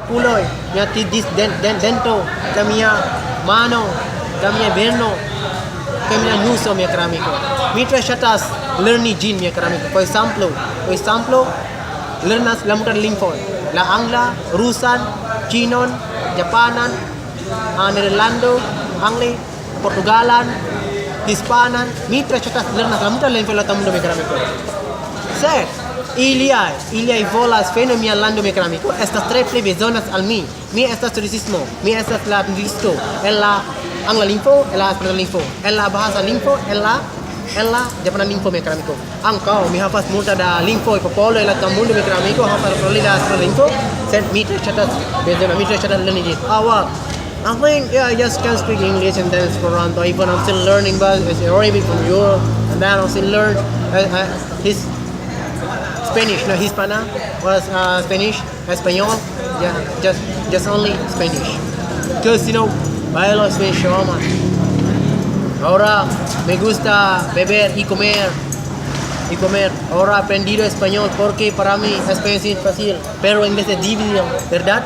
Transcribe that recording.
Puloy, mia dento, camia mano, camia verno, camia nuso mia keramico. Mitra shatas learni jin mia keramico. Por ejemplo, lernas la mutar linfon, la angla, rusan, chinon, japanan, Nederlando, angli, portugalan, hispanan, mitra shatas lernas la mutar linfon la tamundo mia keramico. Sed, iliai volas feno mia lando mia keramico, estas tre pli bezonas al mi. Mi estas turismo, mi estas la listo, en la angla lingvo, en la esperanta lingvo, en la bahasa lingvo, en la japana lingvo mia keramico. Ankaŭ mi havas multa da lingvoj popoloj la tamundo mia keramico, havas paroli la esperanta lingvo, sed mi tre ŝatas bezona, mi tre ŝatas lerni ĝin. Well, I think I just can speak English and then Esperanto. Even I'm still learning, but it's Arabic from Europe, and then I still learn his Spanish, no Hispana was Spanish, Español, yeah, just only Spanish. Because bailo Spanish, man. Ahora me gusta beber y comer. Ahora he aprendido español porque para mí español es fácil, pero inglés es difícil, ¿verdad?